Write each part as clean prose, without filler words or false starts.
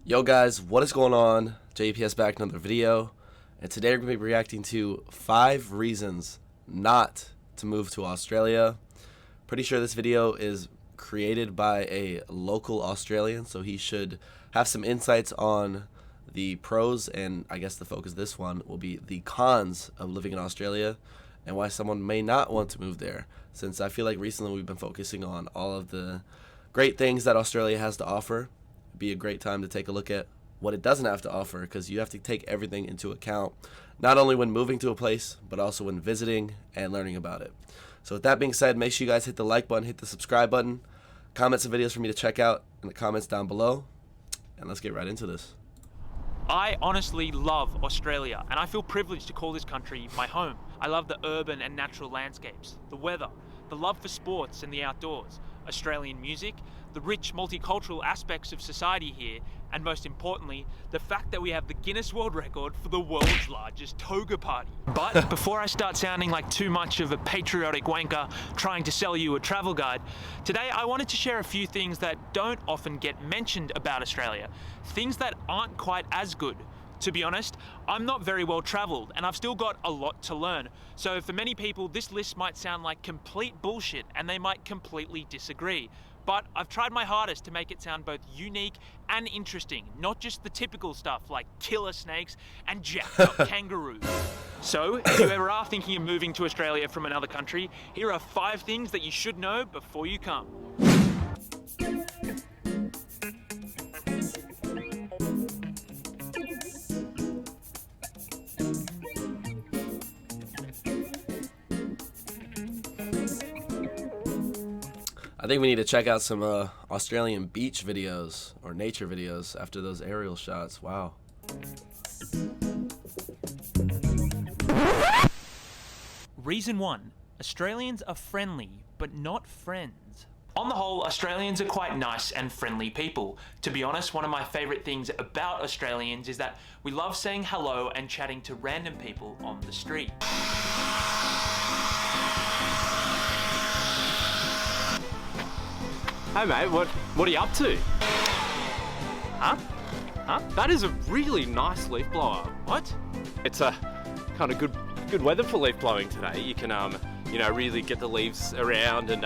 Yo guys, what is going on? JPS back in another video, and today we're going to be reacting to 5 reasons not to move to Australia. Pretty sure this video is created by a local Australian, so he should have some insights on the pros, and I guess the focus of this one will be the cons of living in Australia and why someone may not want to move there, since I feel like recently we've been focusing on all of the great things that Australia has to offer. Be a great time to take a look at what it doesn't have to offer, because you have to take everything into account, not only when moving to a place but also when visiting and learning about it. So with that being said, make sure you guys hit the like button, hit the subscribe button, comment some videos for me to check out in the comments down below, and let's get right into this. I honestly love Australia, and I feel privileged to call this country my home. I love the urban and natural landscapes, the weather, the love for sports and the outdoors, Australian music, the rich multicultural aspects of society here, and most importantly, the fact that we have the Guinness World Record for the world's largest toga party. But before I start sounding like too much of a patriotic wanker trying to sell you a travel guide, today I wanted to share a few things that don't often get mentioned about Australia, things that aren't quite as good. To be honest, I'm not very well traveled and I've still got a lot to learn. So for many people, this list might sound like complete bullshit and they might completely disagree. But I've tried my hardest to make it sound both unique and interesting, not just the typical stuff like killer snakes and jacked up kangaroos. So if you ever are thinking of moving to Australia from another country, here are 5 things that you should know before you come. I think we need to check out some Australian beach videos or nature videos after those aerial shots. Wow. Reason 1. Australians are friendly, but not friends. On the whole, Australians are quite nice and friendly people. To be honest, one of my favourite things about Australians is that we love saying hello and chatting to random people on the street. Hey mate, what are you up to? Huh? That is a really nice leaf blower. What? It's a kind of good weather for leaf blowing today. You can really get the leaves around and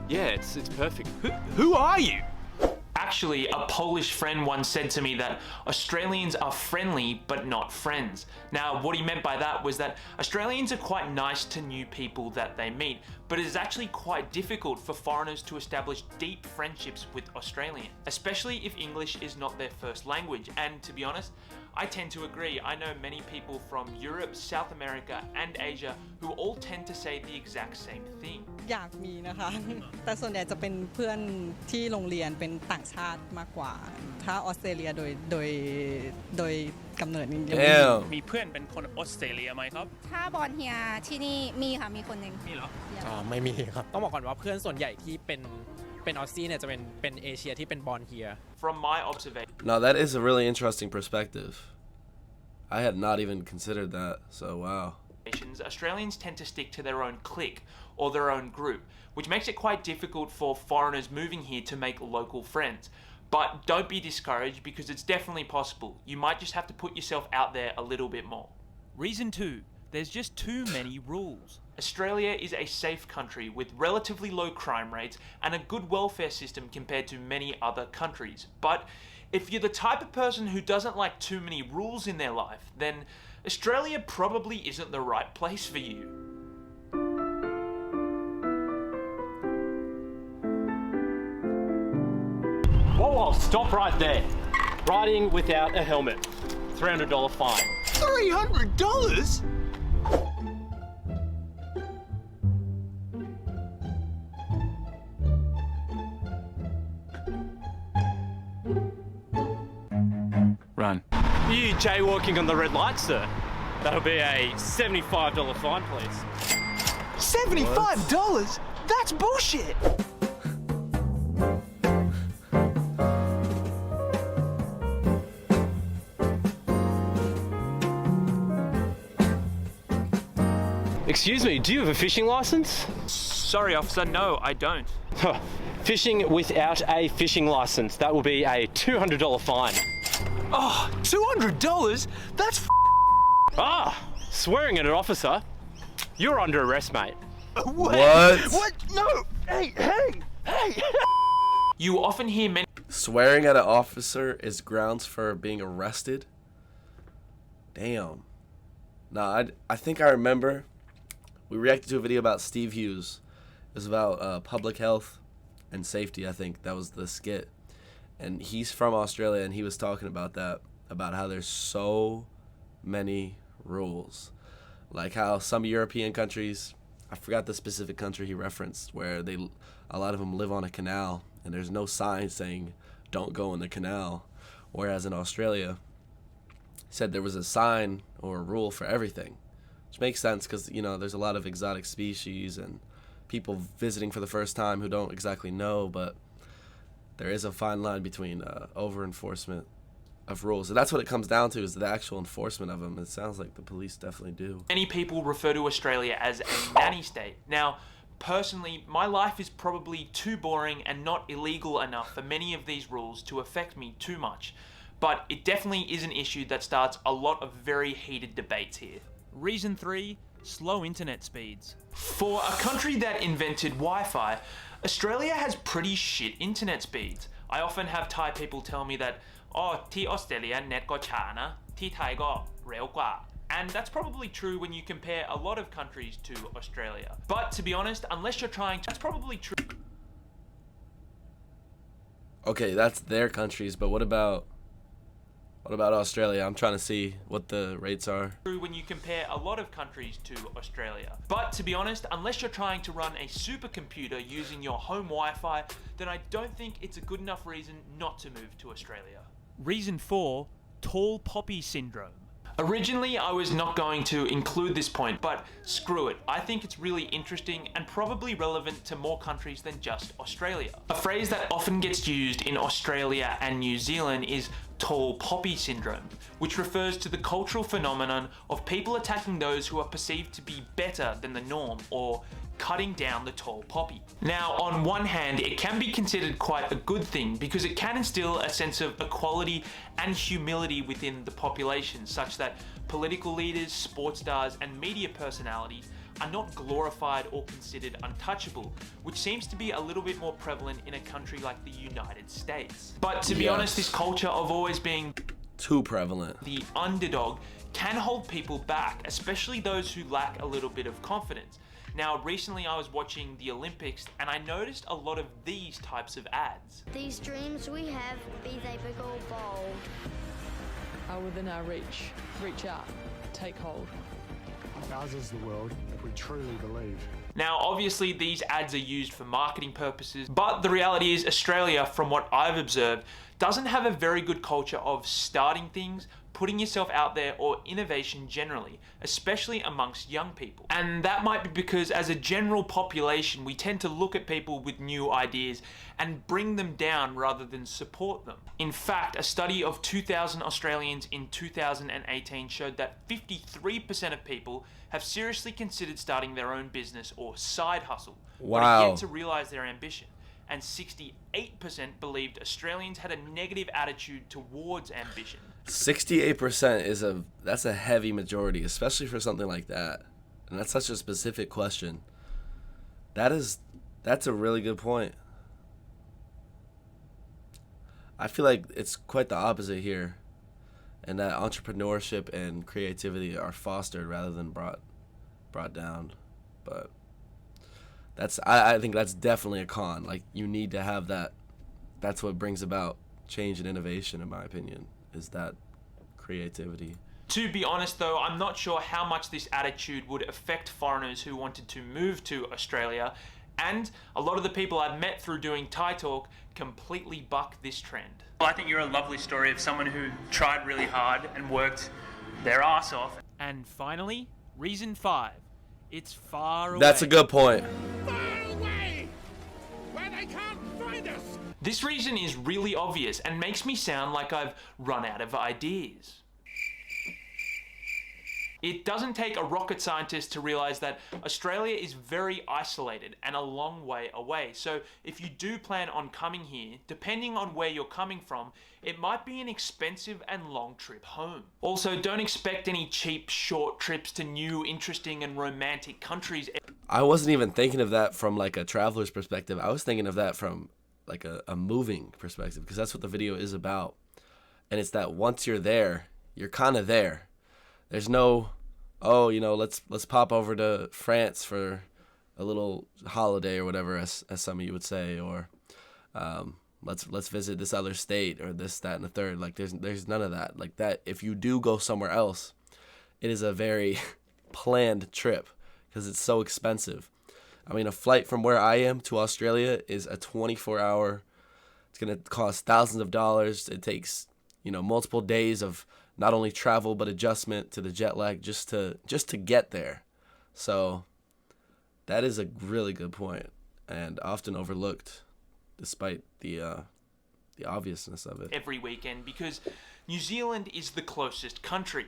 yeah, it's perfect. Who are you? Actually, a Polish friend once said to me that Australians are friendly but not friends. Now, what he meant by that was that Australians are quite nice to new people that they meet, but it is actually quite difficult for foreigners to establish deep friendships with Australians, especially if English is not their first language. And to be honest, I tend to agree. I know many people from Europe, South America, and Asia who all tend to say the exact same thing. อยากมีนะคะ แต่ส่วนใหญ่จะเป็นเพื่อนที่โรงเรียนเป็นต่างชาติมากกว่า ถ้าออสเตรเลียโดยกำเนิดนี่ยังไม่มีเพื่อนเป็นคนออสเตรเลียไหมครับ ถ้าบอลเฮียที่นี่มีค่ะมีคนหนึ่ง มีเหรอ ไม่มีครับต้องบอกก่อนว่าเพื่อนส่วนใหญ่ที่เป็นออสซี่เนี่ยจะเป็นเอเชียที่เป็นบอลเฮีย From my observation. Now that is a really interesting perspective. I had not even considered that, so wow. Australians tend to stick to their own clique or their own group, which makes it quite difficult for foreigners moving here to make local friends. But don't be discouraged, because it's definitely possible. You might just have to put yourself out there a little bit more. Reason 2. There's just too many rules. Australia is a safe country with relatively low crime rates and a good welfare system compared to many other countries. But if you're the type of person who doesn't like too many rules in their life, then Australia probably isn't the right place for you. Whoa, stop right there. Riding without a helmet. $300 fine. $300? Run. You jaywalking on the red light, sir? That'll be a $75 fine, please. $75? That's bullshit! Excuse me, do you have a fishing license? Sorry, officer, no, I don't. Fishing without a fishing license. That will be a $200 fine. Oh, $200? That's Swearing at an officer? You're under arrest, mate. What? What? No! Hey! You often hear many Swearing at an officer is grounds for being arrested? Damn. Nah, I think I remember. We reacted to a video about Steve Hughes. It was about public health and safety, I think. That was the skit. And he's from Australia, and he was talking about that, about how there's so many rules. Like how some European countries, I forgot the specific country he referenced, where a lot of them live on a canal, and there's no sign saying, don't go in the canal. Whereas in Australia, he said there was a sign or a rule for everything. Which makes sense because, you know, there's a lot of exotic species and people visiting for the first time who don't exactly know, but there is a fine line between over-enforcement of rules. And that's what it comes down to, is the actual enforcement of them. It sounds like the police definitely do. Many people refer to Australia as a nanny state. Now, personally, my life is probably too boring and not illegal enough for many of these rules to affect me too much. But it definitely is an issue that starts a lot of very heated debates here. Reason 3, slow internet speeds. For a country that invented Wi-Fi, Australia has pretty shit internet speeds. I often have Thai people tell me that, oh, ที่ออสเตรเลีย net ก็ช้านะ ที่ไทยก็เร็วกว่า. And that's probably true when you compare a lot of countries to Australia. But to be honest, unless you're trying to, that's probably true. Okay, that's their countries, but what about Australia? I'm trying to see what the rates are. True when you compare a lot of countries to Australia. But to be honest, unless you're trying to run a supercomputer using your home Wi-Fi, then I don't think it's a good enough reason not to move to Australia. Reason 4, tall poppy syndrome. Originally, I was not going to include this point, but screw it. I think it's really interesting and probably relevant to more countries than just Australia. A phrase that often gets used in Australia and New Zealand is tall poppy syndrome, which refers to the cultural phenomenon of people attacking those who are perceived to be better than the norm, or cutting down the tall poppy. Now, on one hand, it can be considered quite a good thing because it can instill a sense of equality and humility within the population, such that political leaders, sports stars, and media personalities are not glorified or considered untouchable, which seems to be a little bit more prevalent in a country like the United States. But to be honest, this culture of always being too prevalent, the underdog, can hold people back, especially those who lack a little bit of confidence. Now, recently I was watching the Olympics and I noticed a lot of these types of ads. These dreams we have, be they big or bold, are within our reach. Reach out, take hold. Ours is the world if we truly believe. Now, obviously these ads are used for marketing purposes, but the reality is Australia, from what I've observed, doesn't have a very good culture of starting things, putting yourself out there, or innovation generally, especially amongst young people. And that might be because as a general population, we tend to look at people with new ideas and bring them down rather than support them. In fact, a study of 2,000 Australians in 2018 showed that 53% of people have seriously considered starting their own business or side hustle, but are yet to realize their ambition. And 68% believed Australians had a negative attitude towards ambition. 68% that's a heavy majority, especially for something like that. And that's such a specific question. That's a really good point. I feel like it's quite the opposite here, and that entrepreneurship and creativity are fostered rather than brought down. But I think that's definitely a con. Like, you need to have that. That's what brings about change and innovation, in my opinion, is that creativity. To be honest though, I'm not sure how much this attitude would affect foreigners who wanted to move to Australia, and a lot of the people I've met through doing Thai Talk completely buck this trend. Well, I think you're a lovely story of someone who tried really hard and worked their ass off. And finally, reason 5. It's far away. That's a good point. Far away! Where they can't find us! This reason is really obvious and makes me sound like I've run out of ideas. It doesn't take a rocket scientist to realize that Australia is very isolated and a long way away. So if you do plan on coming here, depending on where you're coming from, it might be an expensive and long trip home. Also, don't expect any cheap, short trips to new, interesting and romantic countries. I wasn't even thinking of that from like a traveler's perspective. I was thinking of that from like a moving perspective, because that's what the video is about. And it's that once you're there, you're kind of there. There's no, oh, you know, let's pop over to France for a little holiday or whatever, as some of you would say, or let's visit this other state or this, that, and the third. Like there's none of that. Like that, if you do go somewhere else, it is a very planned trip because it's so expensive. I mean, a flight from where I am to Australia is a 24-hour. It's gonna cost thousands of dollars. It takes, you know, multiple days of not only travel but adjustment to the jet lag just to get there. So that is a really good point and often overlooked, despite the obviousness of it. Every weekend, because New Zealand is the closest country,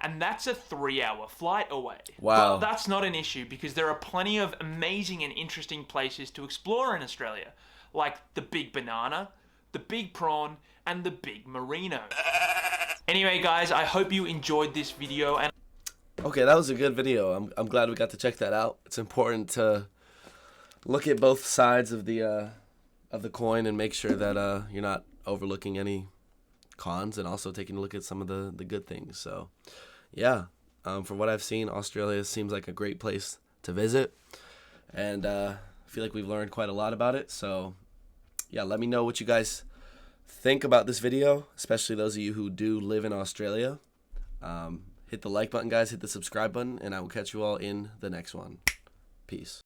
and that's a 3-hour flight away. Wow. But that's not an issue because there are plenty of amazing and interesting places to explore in Australia, like the Big Banana, the Big Prawn, and the Big Merino. Anyway, guys, I hope you enjoyed this video. And okay, that was a good video. I'm glad we got to check that out. It's important to look at both sides of the coin and make sure that you're not overlooking any cons, and also taking a look at some of the good things. So, yeah, from what I've seen, Australia seems like a great place to visit, and I feel like we've learned quite a lot about it. So, yeah, let me know what you guys think about this video, especially those of you who do live in Australia. Hit the like button, guys. Hit the subscribe button, and I will catch you all in the next one. Peace.